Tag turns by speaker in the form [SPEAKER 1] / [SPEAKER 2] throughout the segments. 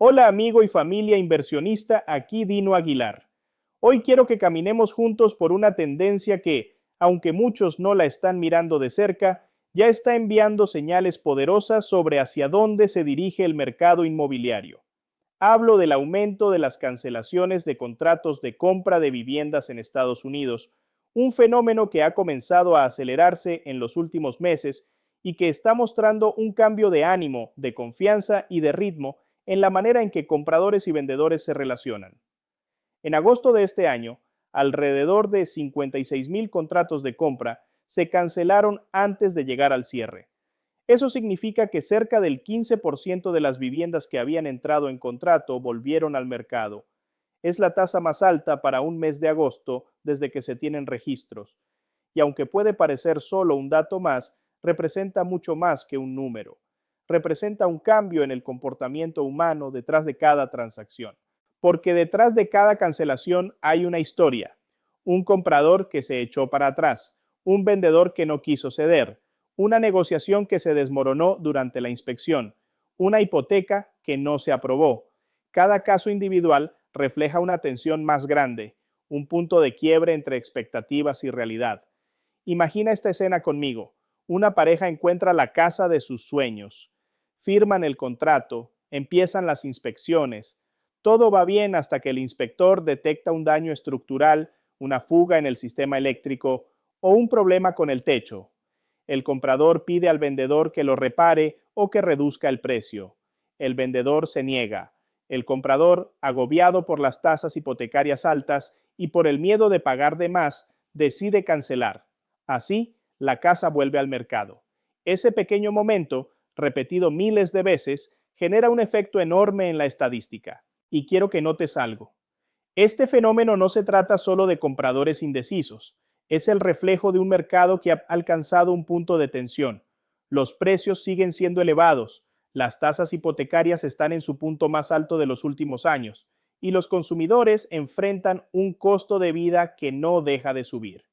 [SPEAKER 1] Hola amigo y familia inversionista, aquí Dino Aguilar. Hoy quiero que caminemos juntos por una tendencia que, aunque muchos no la están mirando de cerca, ya está enviando señales poderosas sobre hacia dónde se dirige el mercado inmobiliario. Hablo del aumento de las cancelaciones de contratos de compra de viviendas en Estados Unidos, un fenómeno que ha comenzado a acelerarse en los últimos meses y que está mostrando un cambio de ánimo, de confianza y de ritmo en la manera en que compradores y vendedores se relacionan. En agosto de este año, alrededor de 56,000 contratos de compra se cancelaron antes de llegar al cierre. Eso significa que cerca del 15% de las viviendas que habían entrado en contrato volvieron al mercado. Es la tasa más alta para un mes de agosto desde que se tienen registros. Y aunque puede parecer solo un dato más, representa mucho más que un número. Representa un cambio en el comportamiento humano detrás de cada transacción. Porque detrás de cada cancelación hay una historia. Un comprador que se echó para atrás, un vendedor que no quiso ceder, una negociación que se desmoronó durante la inspección, una hipoteca que no se aprobó. Cada caso individual refleja una tensión más grande, un punto de quiebre entre expectativas y realidad. Imagina esta escena conmigo. Una pareja encuentra la casa de sus sueños. Firman el contrato, empiezan las inspecciones. Todo va bien hasta que el inspector detecta un daño estructural, una fuga en el sistema eléctrico o un problema con el techo. El comprador pide al vendedor que lo repare o que reduzca el precio. El vendedor se niega. El comprador, agobiado por las tasas hipotecarias altas y por el miedo de pagar de más, decide cancelar. Así, la casa vuelve al mercado. Ese pequeño momento, repetido miles de veces, genera un efecto enorme en la estadística. Y quiero que notes algo. Este fenómeno no se trata solo de compradores indecisos, es el reflejo de un mercado que ha alcanzado un punto de tensión. Los precios siguen siendo elevados, las tasas hipotecarias están en su punto más alto de los últimos años, y los consumidores enfrentan un costo de vida que no deja de subir.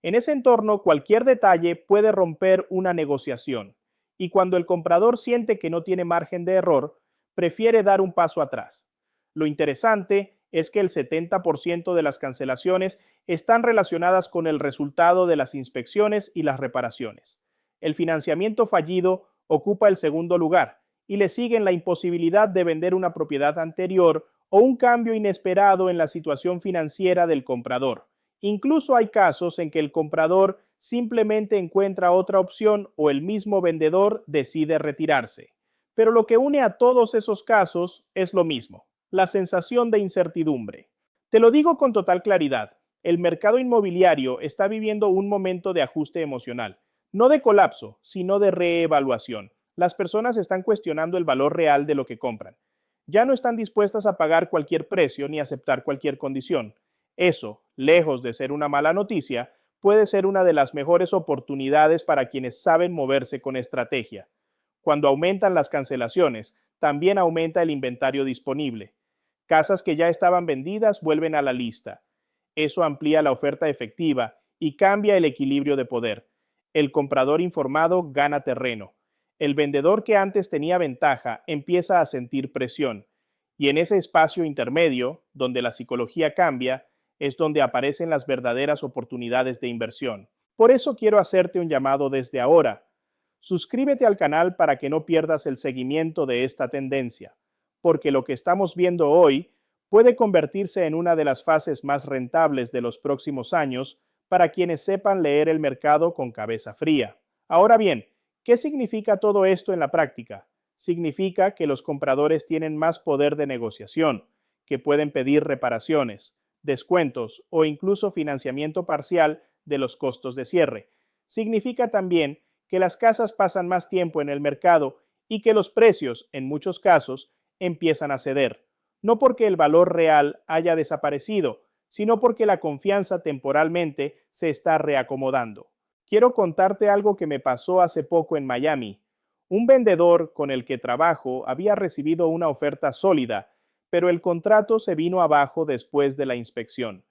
[SPEAKER 1] En ese entorno, cualquier detalle puede romper una negociación, y cuando el comprador siente que no tiene margen de error, prefiere dar un paso atrás. Lo interesante es que el 70% de las cancelaciones están relacionadas con el resultado de las inspecciones y las reparaciones. El financiamiento fallido ocupa el segundo lugar y le siguen la imposibilidad de vender una propiedad anterior o un cambio inesperado en la situación financiera del comprador. Incluso hay casos en que el comprador simplemente encuentra otra opción o el mismo vendedor decide retirarse. Pero lo que une a todos esos casos es lo mismo, la sensación de incertidumbre. Te lo digo con total claridad, el mercado inmobiliario está viviendo un momento de ajuste emocional, no de colapso, sino de reevaluación. Las personas están cuestionando el valor real de lo que compran. Ya no están dispuestas a pagar cualquier precio ni aceptar cualquier condición. Eso, lejos de ser una mala noticia, puede ser una de las mejores oportunidades para quienes saben moverse con estrategia. Cuando aumentan las cancelaciones, también aumenta el inventario disponible. Casas que ya estaban vendidas vuelven a la lista. Eso amplía la oferta efectiva y cambia el equilibrio de poder. El comprador informado gana terreno. El vendedor que antes tenía ventaja empieza a sentir presión. Y en ese espacio intermedio, donde la psicología cambia, es donde aparecen las verdaderas oportunidades de inversión. Por eso quiero hacerte un llamado desde ahora. Suscríbete al canal para que no pierdas el seguimiento de esta tendencia, porque lo que estamos viendo hoy puede convertirse en una de las fases más rentables de los próximos años para quienes sepan leer el mercado con cabeza fría. Ahora bien, ¿qué significa todo esto en la práctica? Significa que los compradores tienen más poder de negociación, que pueden pedir reparaciones, descuentos o incluso financiamiento parcial de los costos de cierre. Significa también que las casas pasan más tiempo en el mercado y que los precios, en muchos casos, empiezan a ceder, no porque el valor real haya desaparecido, sino porque la confianza temporalmente se está reacomodando. Quiero contarte algo que me pasó hace poco en Miami. Un vendedor con el que trabajo había recibido una oferta sólida, pero el contrato se vino abajo después de la inspección.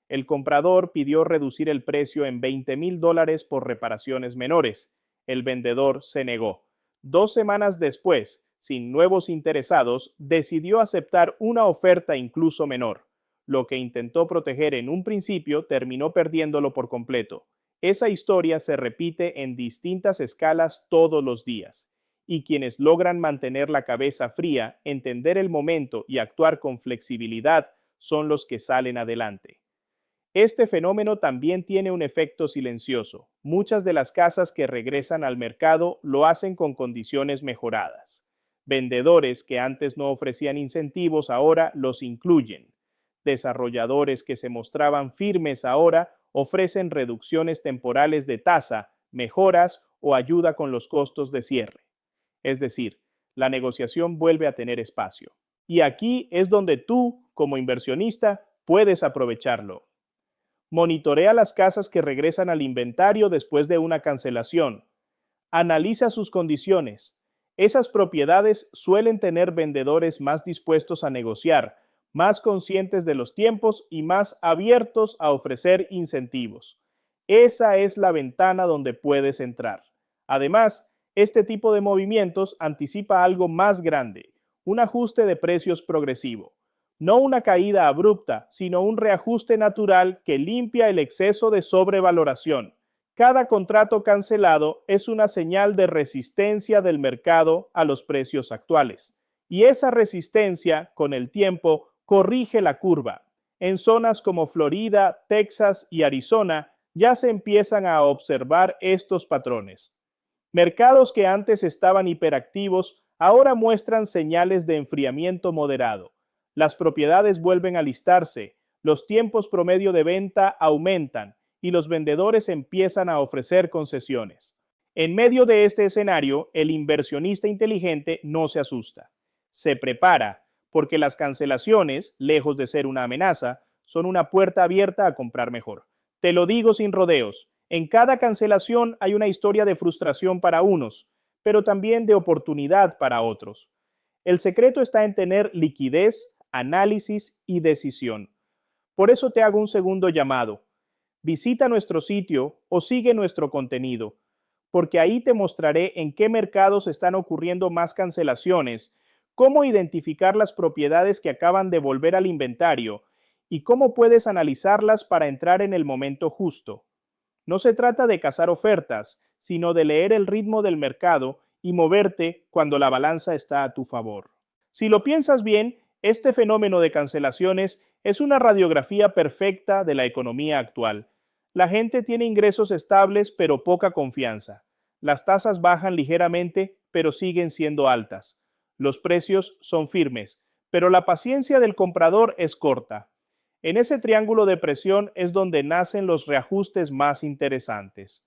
[SPEAKER 1] El comprador pidió reducir el precio en $20,000 por reparaciones menores. El vendedor se negó. 2 semanas después, sin nuevos interesados, decidió aceptar una oferta incluso menor. Lo que intentó proteger en un principio terminó perdiéndolo por completo. Esa historia se repite en distintas escalas todos los días, y quienes logran mantener la cabeza fría, entender el momento y actuar con flexibilidad son los que salen adelante. Este fenómeno también tiene un efecto silencioso. Muchas de las casas que regresan al mercado lo hacen con condiciones mejoradas. Vendedores que antes no ofrecían incentivos ahora los incluyen. Desarrolladores que se mostraban firmes ahora ofrecen reducciones temporales de tasa, mejoras o ayuda con los costos de cierre. Es decir, la negociación vuelve a tener espacio. Y aquí es donde tú, como inversionista, puedes aprovecharlo. Monitorea las casas que regresan al inventario después de una cancelación. Analiza sus condiciones. Esas propiedades suelen tener vendedores más dispuestos a negociar, más conscientes de los tiempos y más abiertos a ofrecer incentivos. Esa es la ventana donde puedes entrar. Además, este tipo de movimientos anticipa algo más grande, un ajuste de precios progresivo. No una caída abrupta, sino un reajuste natural que limpia el exceso de sobrevaloración. Cada contrato cancelado es una señal de resistencia del mercado a los precios actuales. Y esa resistencia, con el tiempo, corrige la curva. En zonas como Florida, Texas y Arizona ya se empiezan a observar estos patrones. Mercados que antes estaban hiperactivos ahora muestran señales de enfriamiento moderado. Las propiedades vuelven a listarse, los tiempos promedio de venta aumentan y los vendedores empiezan a ofrecer concesiones. En medio de este escenario, el inversionista inteligente no se asusta. Se prepara, porque las cancelaciones, lejos de ser una amenaza, son una puerta abierta a comprar mejor. Te lo digo sin rodeos. En cada cancelación hay una historia de frustración para unos, pero también de oportunidad para otros. El secreto está en tener liquidez, análisis y decisión. Por eso te hago un segundo llamado. Visita nuestro sitio o sigue nuestro contenido, porque ahí te mostraré en qué mercados están ocurriendo más cancelaciones, cómo identificar las propiedades que acaban de volver al inventario y cómo puedes analizarlas para entrar en el momento justo. No se trata de cazar ofertas, sino de leer el ritmo del mercado y moverte cuando la balanza está a tu favor. Si lo piensas bien, este fenómeno de cancelaciones es una radiografía perfecta de la economía actual. La gente tiene ingresos estables pero poca confianza. Las tasas bajan ligeramente pero siguen siendo altas. Los precios son firmes, pero la paciencia del comprador es corta. En ese triángulo de presión es donde nacen los reajustes más interesantes.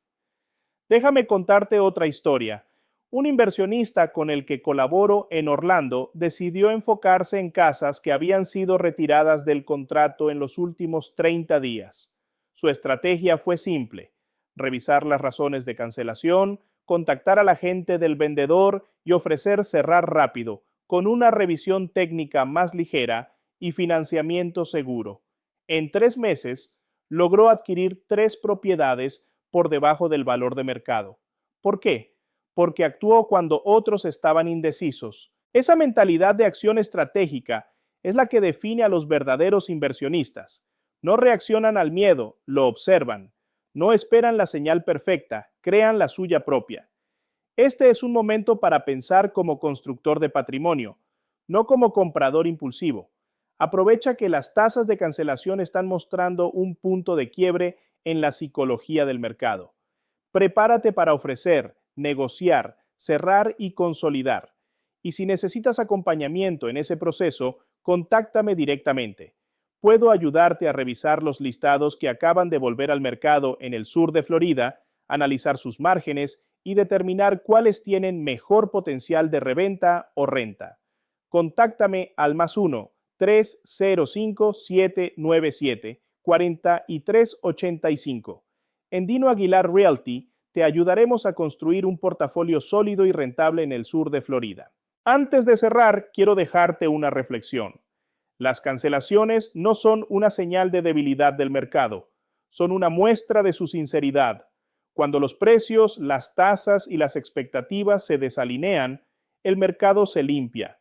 [SPEAKER 1] Déjame contarte otra historia. Un inversionista con el que colaboro en Orlando decidió enfocarse en casas que habían sido retiradas del contrato en los últimos 30 días. Su estrategia fue simple: revisar las razones de cancelación, contactar al agente del vendedor y ofrecer cerrar rápido, con una revisión técnica más ligera y financiamiento seguro. En 3 meses, logró adquirir 3 propiedades por debajo del valor de mercado. ¿Por qué? Porque actuó cuando otros estaban indecisos. Esa mentalidad de acción estratégica es la que define a los verdaderos inversionistas. No reaccionan al miedo, lo observan. No esperan la señal perfecta, crean la suya propia. Este es un momento para pensar como constructor de patrimonio, no como comprador impulsivo. Aprovecha que las tasas de cancelación están mostrando un punto de quiebre en la psicología del mercado. Prepárate para ofrecer, negociar, cerrar y consolidar. Y si necesitas acompañamiento en ese proceso, contáctame directamente. Puedo ayudarte a revisar los listados que acaban de volver al mercado en el sur de Florida, analizar sus márgenes y determinar cuáles tienen mejor potencial de reventa o renta. Contáctame al +1-305-797-4385. En Dino Aguilar Realty te ayudaremos a construir un portafolio sólido y rentable en el sur de Florida. Antes de cerrar, quiero dejarte una reflexión. Las cancelaciones no son una señal de debilidad del mercado, son una muestra de su sinceridad. Cuando los precios, las tasas y las expectativas se desalinean, el mercado se limpia.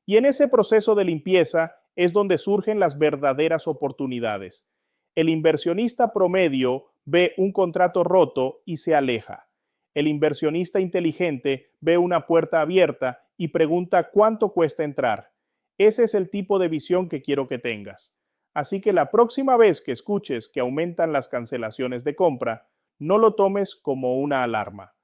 [SPEAKER 1] Y en ese proceso de limpieza es donde surgen las verdaderas oportunidades. El inversionista promedio ve un contrato roto y se aleja. El inversionista inteligente ve una puerta abierta y pregunta cuánto cuesta entrar. Ese es el tipo de visión que quiero que tengas. Así que la próxima vez que escuches que aumentan las cancelaciones de compra, no lo tomes como una alarma.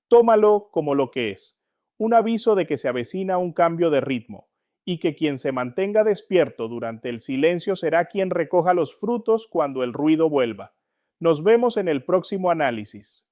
[SPEAKER 1] Tómalo como lo que es, un aviso de que se avecina un cambio de ritmo y que quien se mantenga despierto durante el silencio será quien recoja los frutos cuando el ruido vuelva. Nos vemos en el próximo análisis.